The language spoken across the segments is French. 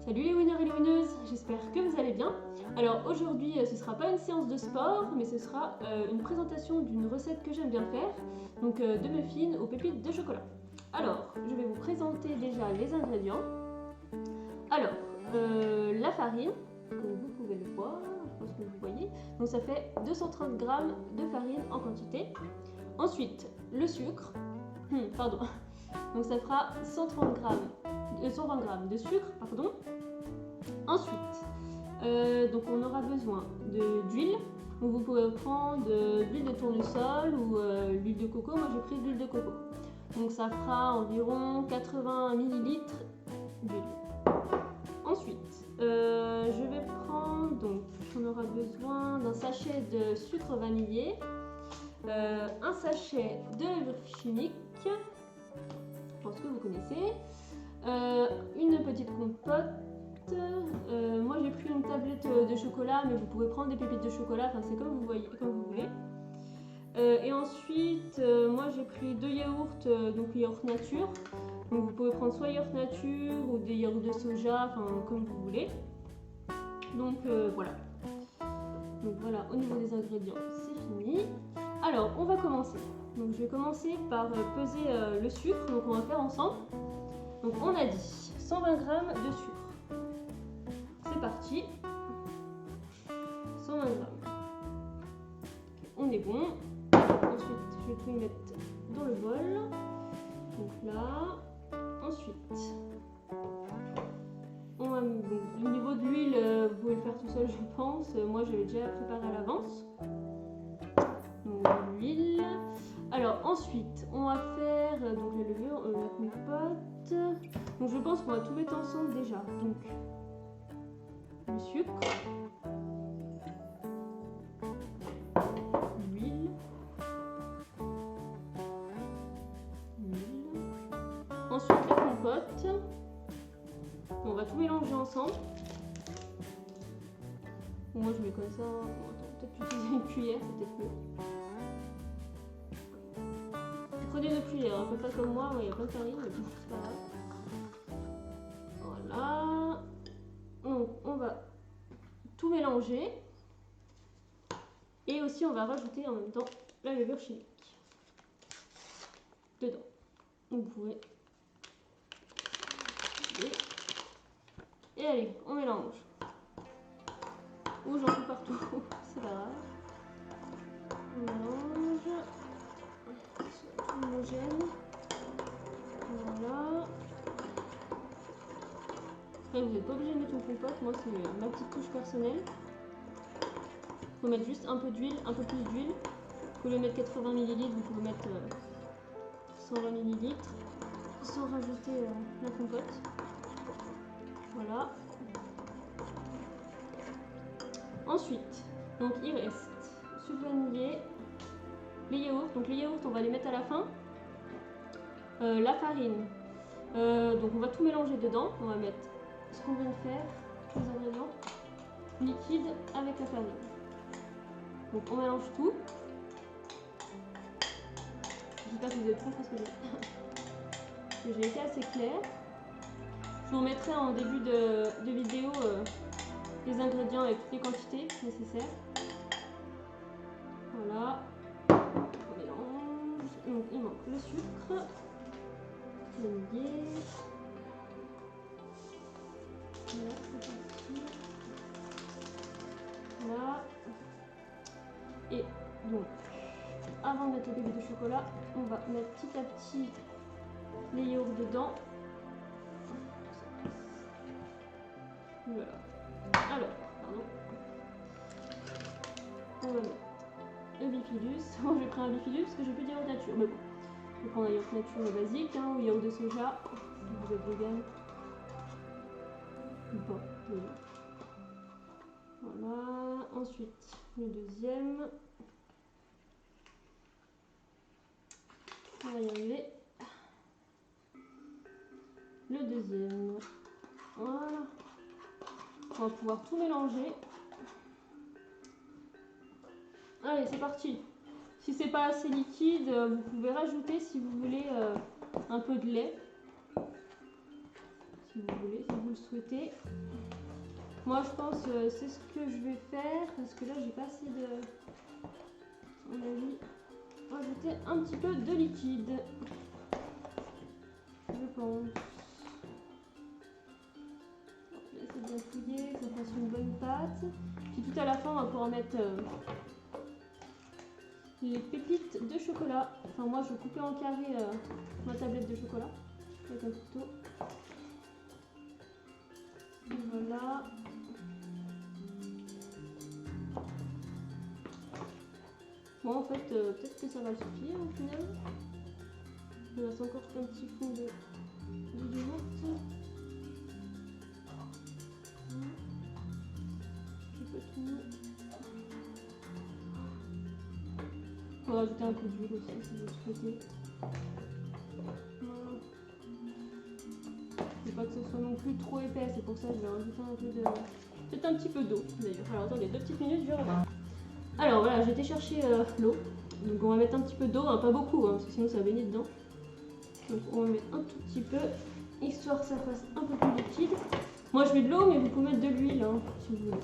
Salut les winners et les winneuses, j'espère que vous allez bien. Alors aujourd'hui ce sera pas une séance de sport, mais ce sera une présentation d'une recette que j'aime bien faire, donc de muffins aux pépites de chocolat. Alors je vais vous présenter déjà les ingrédients. Alors la farine, comme vous pouvez le voir, je pense que vous voyez, donc ça fait 230 g de farine en quantité. Ensuite le sucre, donc ça fera 120 g de sucre, pardon. Ensuite, donc on aura besoin d'huile. Vous pouvez prendre de l'huile de tournesol ou l'huile de coco. Moi j'ai pris de l'huile de coco. Donc ça fera environ 80 ml d'huile. Ensuite, je vais prendre, donc on aura besoin d'un sachet de sucre vanillé, un sachet de levure chimique, je pense que vous connaissez, une petite compote. Moi j'ai pris une tablette de chocolat, mais vous pouvez prendre des pépites de chocolat, enfin c'est comme vous voulez. Et ensuite, moi j'ai pris 2 yaourts, donc yaourt nature. Donc vous pouvez prendre soit yaourt nature ou des yaourts de soja, enfin comme vous voulez. Donc voilà. Donc voilà, au niveau des ingrédients, c'est fini. Alors on va commencer. Donc je vais commencer par peser le sucre, donc on va faire ensemble. Donc on a dit 120 g de sucre. C'est parti. 120 g. On est bon. Ensuite, je vais tout mettre dans le bol. Donc là. Ensuite, on va donc, au niveau de l'huile, vous pouvez le faire tout seul, je pense. Moi, j'avais déjà préparé à l'avance. Donc l'huile. Alors ensuite, on va faire donc la levure, la compote. Donc je pense qu'on va tout mettre ensemble déjà. Donc le sucre, l'huile, ensuite la compote. On va tout mélanger ensemble. Bon, moi je mets comme ça. Peut-être utiliser une cuillère, c'est peut-être mieux. Prenez une cuillère, un peu pas comme moi, il y a plein de farine, mais bon, c'est pas grave. Voilà. Donc on va tout mélanger. Et aussi on va rajouter en même temps la levure chimique dedans. Donc vous pouvez. Et allez, on mélange. Ou j'en fous partout, c'est pas grave. On mélange. Tout homogène. Voilà. Après vous n'êtes pas obligé de mettre une compote, moi c'est ma petite touche personnelle. Il faut mettre juste un peu d'huile, un peu plus d'huile. Vous pouvez mettre 80 ml, vous pouvez mettre 120 ml sans rajouter la compote. Voilà. Ensuite, donc il reste sucre vanillé, les yaourts. Donc les yaourts, on va les mettre à la fin. La farine. Donc on va tout mélanger dedans. On va mettre ce qu'on vient de faire, tous les ingrédients liquides avec la farine. Donc on mélange tout. J'espère que vous êtes prêts parce que j'ai été assez claire. Je vous remettrai en début de vidéo les ingrédients avec toutes les quantités nécessaires. Voilà. On mélange. Donc il manque le sucre, vanillé. Voilà, c'est parti. Voilà. Et donc, avant de mettre les pépites de chocolat, on va mettre petit à petit les yaourts dedans. Voilà. Alors, pardon. On va mettre le bifidus. Moi j'ai pris un bifidus parce que j'ai plus de yaourt nature. Mais bon, je vais prendre un yaourt nature basique ou yaourt de soja. Si vous êtes vegan. Ou pas, voilà. Ensuite, le deuxième. On va y arriver. Le deuxième. Voilà. On va pouvoir tout mélanger. Allez, c'est parti. Si c'est pas assez liquide, vous pouvez rajouter si vous voulez un peu de lait. si vous voulez, si vous le souhaitez. Moi je pense que c'est ce que je vais faire parce que là j'ai pas assez de... À mon avis, rajouter un petit peu de liquide. Je pense. Laissez bien fouiller, que ça fasse une bonne pâte. Puis tout à la fin on va pouvoir mettre les pépites de chocolat. Enfin moi je coupais en carré ma tablette de chocolat avec un couteau. Et voilà. Bon en fait peut-être que ça va suffire au final. Il reste encore un petit fond de yaourt. Un peu tout mou. On va rajouter un peu d'huile aussi si vous le souhaitez. Voilà. Je veux pas que ce soit non plus trop épais, c'est pour ça que je vais rajouter un peu de... peut-être un petit peu d'eau d'ailleurs. Alors attendez 2 petites minutes, je reviens. Alors voilà, j'ai été chercher l'eau. Donc on va mettre un petit peu d'eau, hein, pas beaucoup, hein, parce que sinon ça va baigner dedans. Donc on va mettre un tout petit peu, histoire que ça fasse un peu plus liquide. Moi je mets de l'eau, mais vous pouvez mettre de l'huile, hein, si vous voulez.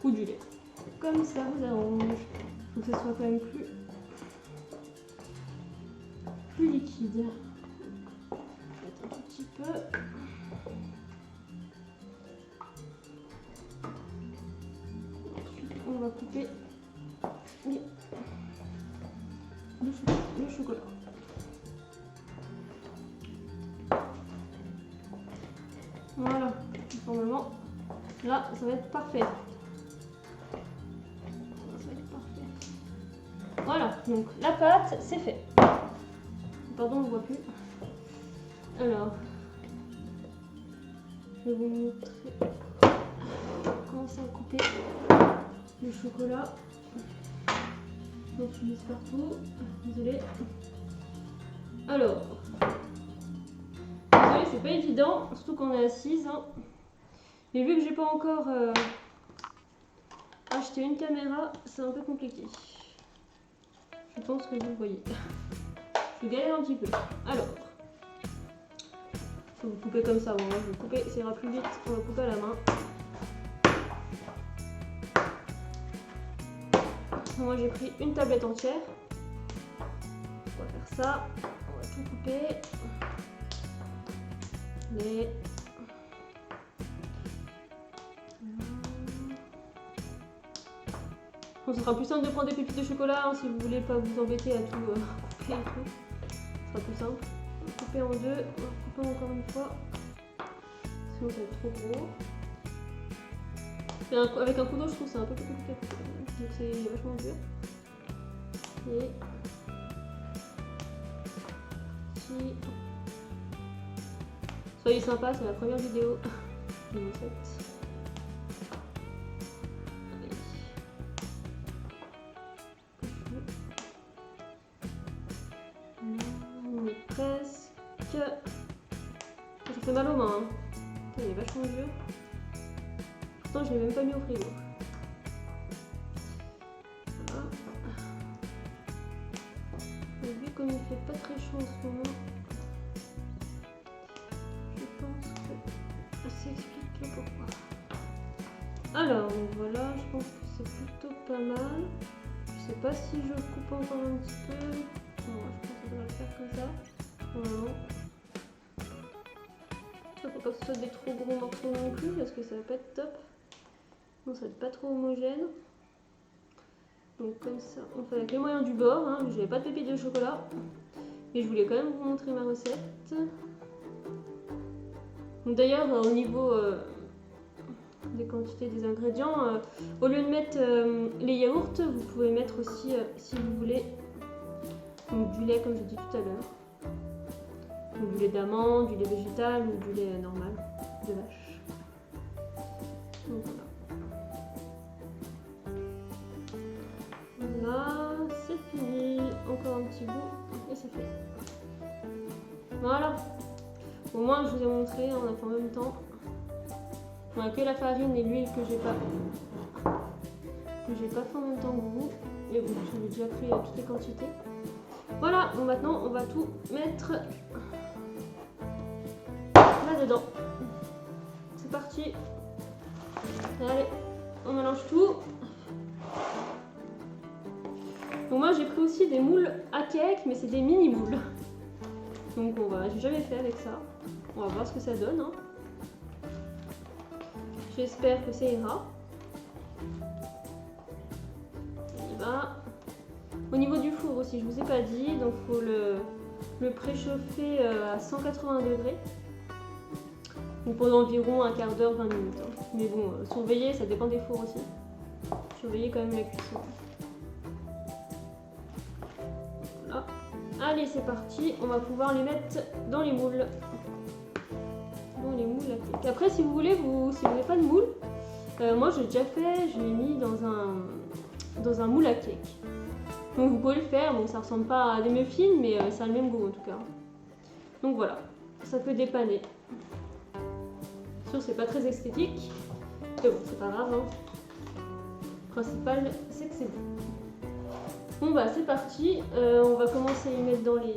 Ou du lait. Comme ça vous arrange. Il faut que ça soit quand même plus liquide. Peut-être un tout petit peu. Ensuite on va couper le chocolat. Voilà, normalement, là, ça va être parfait. Voilà, donc la pâte, c'est fait. Pardon, on ne voit plus. Alors, je vais vous montrer comment ça va couper le chocolat. Donc, je mise partout. Désolée. Alors, désolée, c'est pas évident, surtout qu'on est assise. Hein. Mais vu que j'ai pas encore acheté une caméra, c'est un peu compliqué. Je pense que vous voyez. Je galère un petit peu. Alors, faut vous couper comme ça. Bon, moi je vais couper, ça ira plus vite. On va couper à la main. Moi j'ai pris une tablette entière. On va faire ça. On va tout couper. Les... Bon, ce sera plus simple de prendre des pépites de chocolat hein, si vous voulez pas vous embêter à tout couper et tout. Ce sera plus simple. On va couper en deux. On va couper encore une fois. Sinon ça va être trop gros. Et avec un coup d'eau je trouve que c'est un peu plus compliqué. Donc c'est vachement dur. Et ici. Soyez sympa, c'est la première vidéo de mon set. On est presque. Ça fait mal aux mains. Hein. Il est vachement dur. Pourtant, je l'ai même pas mis au frigo. Voilà. Et vu comme il fait pas très chaud en ce moment, je pense que ça explique le pourquoi. Alors, voilà, je pense que c'est plutôt pas mal. Je sais pas si je coupe encore un petit peu. Non, je pense que ça devrait le faire comme ça. Voilà. Il faut pas que ce soit des trop gros morceaux non plus parce que ça va pas être top. Non, ça va être pas trop homogène. Donc comme ça, on fait avec les moyens du bord. Hein. Je n'avais pas de pépites de chocolat. Et je voulais quand même vous montrer ma recette. D'ailleurs, au niveau des quantités des ingrédients, au lieu de mettre les yaourts, vous pouvez mettre aussi, si vous voulez, donc, du lait comme j'ai dit tout à l'heure. Donc, du lait d'amande, du lait végétal ou du lait normal de vache. Donc voilà. Voilà, c'est fini. Encore un petit bout et c'est fait. Voilà. Au moins je vous ai montré, on a fait en même temps. On a que la farine et l'huile que j'ai pas fait en même temps que vous. Mais bon, j'avais déjà pris toutes les quantités. Voilà, bon maintenant on va tout mettre là-dedans. dedans. C'est parti. Allez, on mélange tout. Donc moi j'ai pris aussi des moules à cake, mais c'est des mini moules. Donc j'ai jamais fait avec ça. On va voir ce que ça donne. Hein. J'espère que ça ira. On y va. Au niveau du four aussi, je vous ai pas dit, donc il faut le préchauffer à 180 degrés. Donc pendant environ un quart d'heure, 20 minutes. Hein. Mais bon, surveillez, ça dépend des fours aussi. Surveillez quand même la cuisson. Voilà. Allez, c'est parti, on va pouvoir les mettre dans les moules. Dans les moules à cake. Après, si vous voulez, si vous n'avez pas de moule, moi j'ai déjà fait, je l'ai mis dans un moule à cake. Donc vous pouvez le faire, bon ça ressemble pas à des muffins, mais ça a le même goût en tout cas. Donc voilà, ça peut dépanner. Sûr, c'est pas très esthétique, mais bon, c'est pas grave. Hein. Le principal, c'est que c'est bon. Bon bah c'est parti, on va commencer à y mettre dans les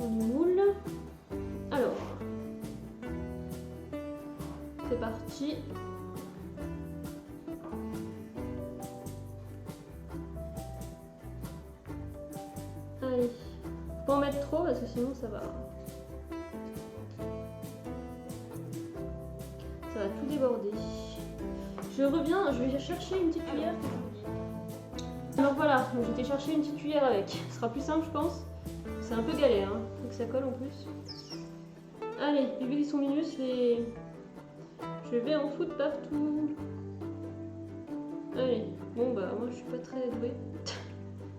moules. Alors, c'est parti. Allez, faut pas en mettre trop parce que sinon ça va tout déborder. Je reviens, je vais chercher une petite cuillère. Alors voilà, j'étais chercher une petite cuillère avec. Ce sera plus simple je pense. C'est un peu galère, hein. Faut que ça colle en plus. Allez, les buissons minus, je vais en foutre partout. Allez, bon bah moi je suis pas très douée.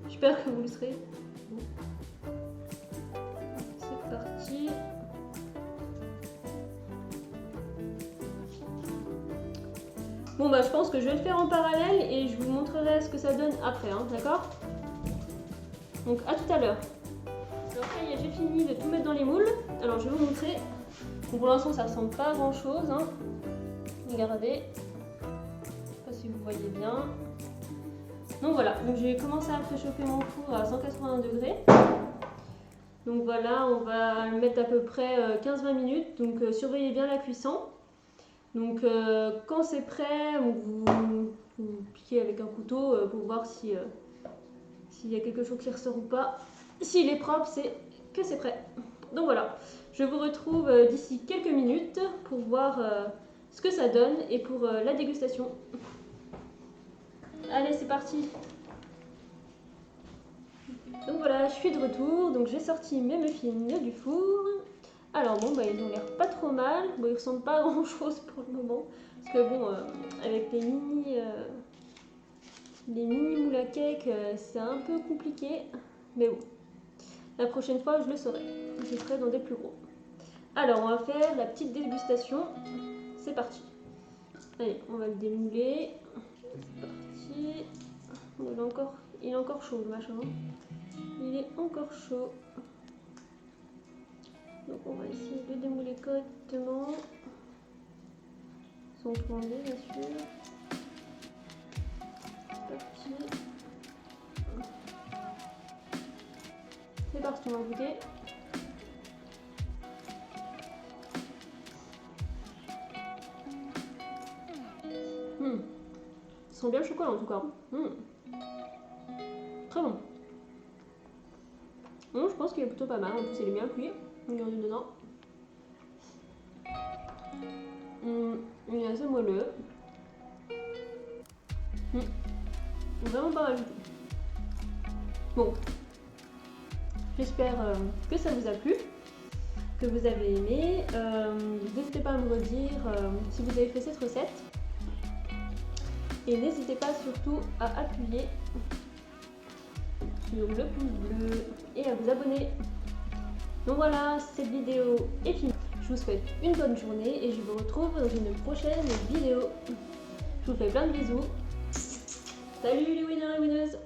J'espère que vous le serez. C'est parti. Bon bah je pense que je vais le faire en parallèle et je vous montrerai ce que ça donne après, hein, d'accord? Donc à tout à l'heure. Alors ça y est, j'ai fini de tout mettre dans les moules. Alors je vais vous montrer. Donc, pour l'instant ça ressemble pas à grand chose. Hein. Regardez. Je sais pas si vous voyez bien. Donc voilà, donc j'ai commencé à préchauffer mon four à 180 degrés. Donc voilà, on va le mettre à peu près 15-20 minutes. Donc surveillez bien la cuisson. Donc quand c'est prêt, vous piquez avec un couteau pour voir s'il y a quelque chose qui ressort ou pas. S'il est propre, c'est que c'est prêt. Donc voilà, je vous retrouve d'ici quelques minutes pour voir ce que ça donne et pour la dégustation. Allez, c'est parti. Donc voilà, je suis de retour, donc j'ai sorti mes muffins du four. Alors bon, bah, ils ont l'air pas trop mal, bon, ils ressemblent pas à grand chose pour le moment, parce que bon, avec les mini moules à cake, c'est un peu compliqué, mais bon, la prochaine fois je le saurai, je ferai dans des plus gros. Alors on va faire la petite dégustation, c'est parti. Allez, on va le démouler, c'est parti. Il est encore chaud le machin, il est encore chaud. Donc on va essayer de démouler correctement, sans tomber bien sûr. C'est parti. C'est parti, on va goûter. Ils sont bien le chocolat en tout cas. Très bon. Je pense qu'il est plutôt pas mal, en plus il est bien cuit. Regardez dedans. Il est assez moelleux. Vraiment pas mal du tout. Bon. J'espère que ça vous a plu, que vous avez aimé. N'hésitez pas à me redire si vous avez fait cette recette. Et n'hésitez pas surtout à appuyer sur le pouce bleu et à vous abonner. Donc voilà, cette vidéo est finie. Je vous souhaite une bonne journée et je vous retrouve dans une prochaine vidéo. Je vous fais plein de bisous. Salut les winners et winneuses!